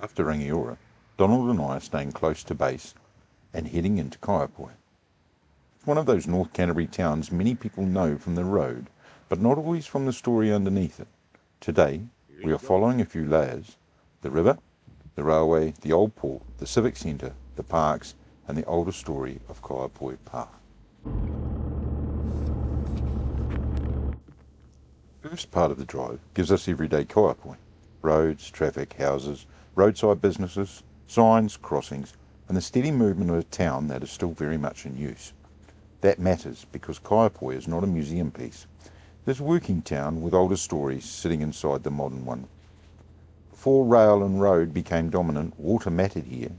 After Rangiora, Donald and I are staying close to base and heading into Kaiapoi. It's one of those North Canterbury towns many people know from the road, but not always from the story underneath it. Today, we are following a few layers: the river, the railway, the old port, the civic centre, the parks, and the older story of Kaiapoi Pā. The first part of the drive gives us everyday Kaiapoi: roads, traffic, houses, roadside businesses, signs, crossings, and the steady movement of a town that is still very much in use. That matters because Kaiapoi is not a museum piece. It is a working town with older stories sitting inside the modern one. Before rail and road became dominant, water mattered here.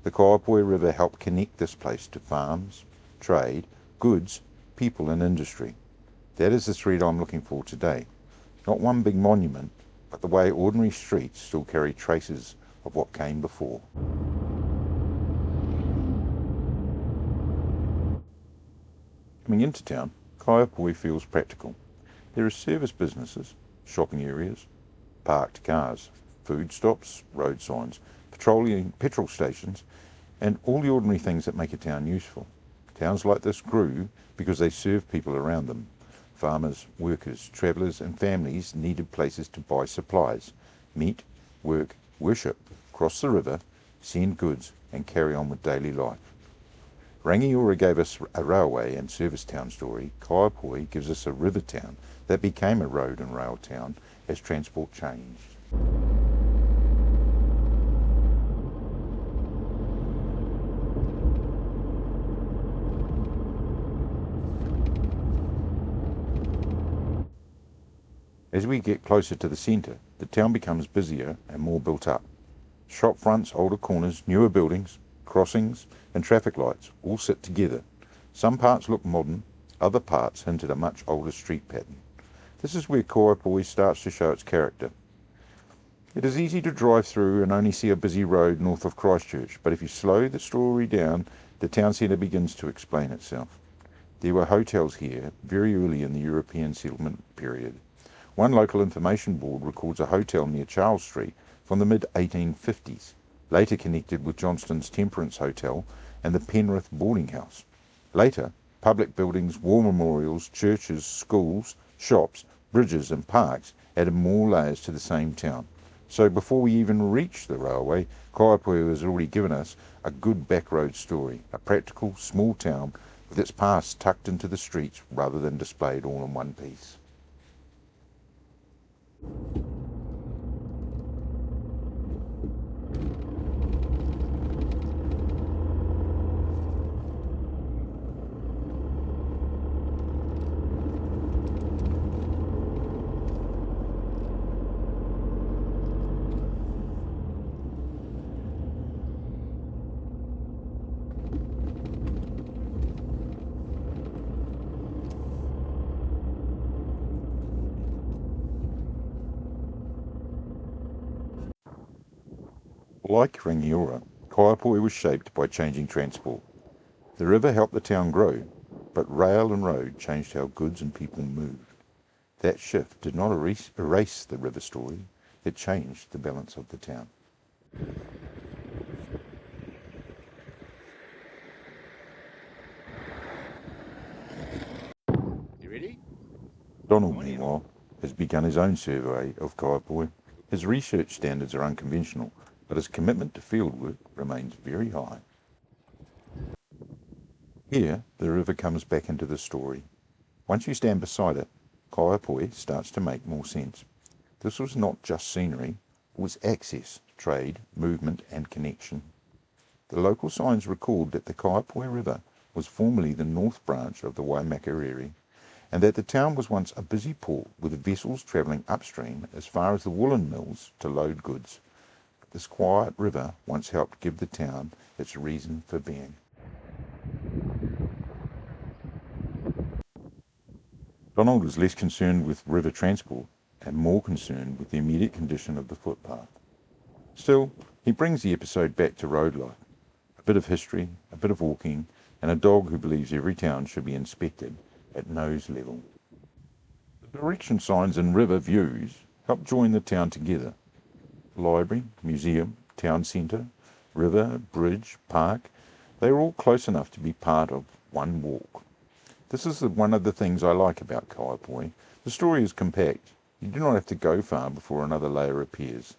The Kaiapoi River helped connect this place to farms, trade, goods, people and industry. That is the thread I'm looking for today. Not one big monument, but the way ordinary streets still carry traces of what came before. Coming into town, Kaiapoi feels practical. There are service businesses, shopping areas, parked cars, food stops, road signs, petrol stations, and all the ordinary things that make a town useful. Towns like this grew because they served people around them. Farmers, workers, travellers and families needed places to buy supplies, meet, work, worship, cross the river, send goods and carry on with daily life. Rangiora gave us a railway and service town story. Kaiapoi gives us a river town that became a road and rail town as transport changed. As we get closer to the centre, the town becomes busier and more built up. Shop fronts, older corners, newer buildings, crossings and traffic lights all sit together. Some parts look modern, other parts hint at a much older street pattern. This is where Kaiapoi starts to show its character. It is easy to drive through and only see a busy road north of Christchurch, but if you slow the story down, the town centre begins to explain itself. There were hotels here very early in the European settlement period. One local information board records a hotel near Charles Street from the mid-1850s, later connected with Johnston's Temperance Hotel and the Penrith boarding house. Later, public buildings, war memorials, churches, schools, shops, bridges and parks added more layers to the same town. So before we even reached the railway, Kaiapoi has already given us a good backroad story, a practical, small town with its past tucked into the streets rather than displayed all in one piece. Like Rangiora, Kaiapoi was shaped by changing transport. The river helped the town grow, but rail and road changed how goods and people moved. That shift did not erase the river story, it changed the balance of the town. You ready? Donald, meanwhile, has begun his own survey of Kaiapoi. His research standards are unconventional, but his commitment to fieldwork remains very high. Here, the river comes back into the story. Once you stand beside it, Kaiapoi starts to make more sense. This was not just scenery, it was access, trade, movement and connection. The local signs record that the Kaiapoi River was formerly the north branch of the Waimakariri, and that the town was once a busy port with vessels travelling upstream as far as the woolen mills to load goods. This quiet river once helped give the town its reason for being. Donald is less concerned with river transport and more concerned with the immediate condition of the footpath. Still, he brings the episode back to road life. A bit of history, a bit of walking, and a dog who believes every town should be inspected at nose level. The direction signs and river views help join the town together. Library, museum, town centre, river, bridge, park, they are all close enough to be part of one walk. This is one of the things I like about Kaiapoi. The story is compact. You do not have to go far before another layer appears.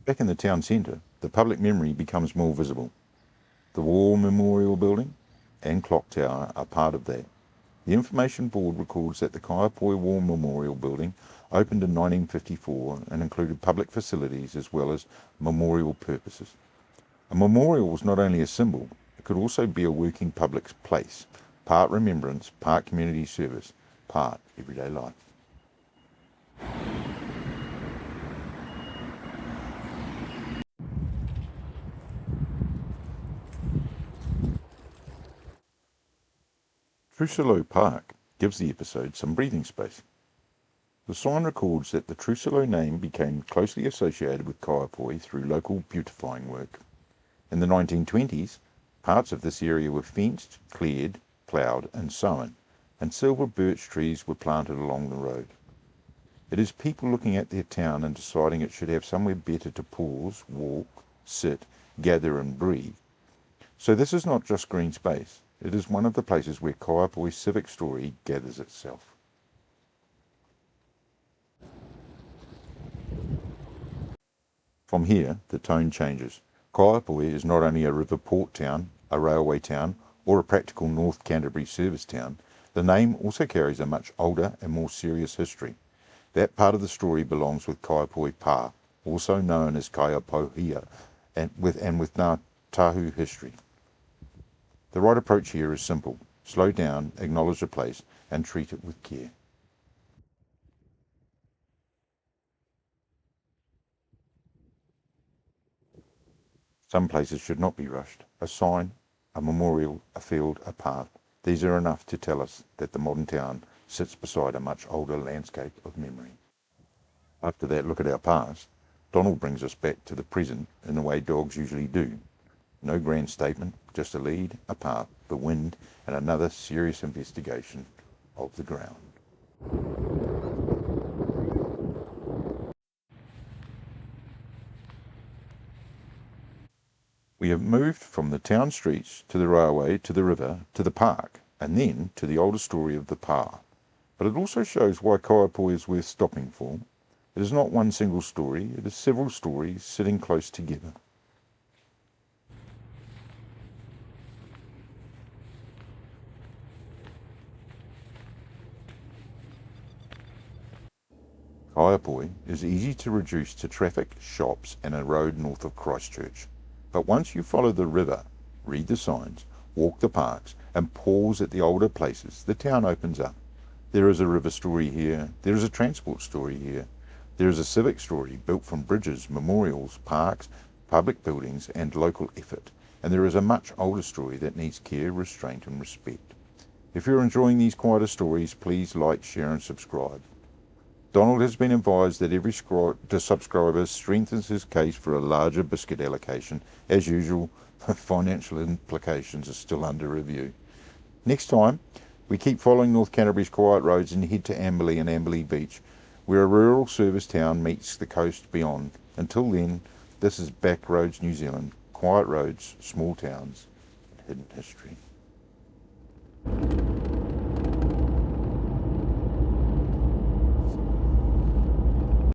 Back in the town centre, the public memory becomes more visible. The War Memorial Building and Clock Tower are part of that. The information board records that the Kaiapoi War Memorial Building opened in 1954 and included public facilities as well as memorial purposes. A memorial was not only a symbol, it could also be a working public place, part remembrance, part community service, part everyday life. Trousselot Park gives the episode some breathing space. The sign records that the Trousselot name became closely associated with Kaiapoi through local beautifying work. In the 1920s, parts of this area were fenced, cleared, ploughed and sown, and silver birch trees were planted along the road. It is people looking at their town and deciding it should have somewhere better to pause, walk, sit, gather and breathe. So this is not just green space. It is one of the places where Kaiapoi's civic story gathers itself. From here, the tone changes. Kaiapoi is not only a river port town, a railway town, or a practical North Canterbury service town. The name also carries a much older and more serious history. That part of the story belongs with Kaiapoi Pā, also known as Kaiapohia, and with Tahu history. The right approach here is simple. Slow down, acknowledge the place, and treat it with care. Some places should not be rushed. A sign, a memorial, a field, a path. These are enough to tell us that the modern town sits beside a much older landscape of memory. After that look at our past, Donald brings us back to the present in the way dogs usually do. No grand statement, just a lead, a path, the wind, and another serious investigation of the ground. We have moved from the town streets to the railway to the river to the park and then to the older story of the Pā. But it also shows why Kaiapoi is worth stopping for. It is not one single story, it is several stories sitting close together. Kaiapoi is easy to reduce to traffic, shops and a road north of Christchurch. But once you follow the river, read the signs, walk the parks and pause at the older places, the town opens up. There is a river story here, there is a transport story here, there is a civic story built from bridges, memorials, parks, public buildings and local effort. And there is a much older story that needs care, restraint and respect. If you're enjoying these quieter stories, please like, share and subscribe. Donald has been advised that every subscriber strengthens his case for a larger biscuit allocation. As usual, the financial implications are still under review. Next time, we keep following North Canterbury's quiet roads and head to Amberley and Amberley Beach, where a rural service town meets the coast beyond. Until then, this is Backroads New Zealand, quiet roads, small towns, and hidden history.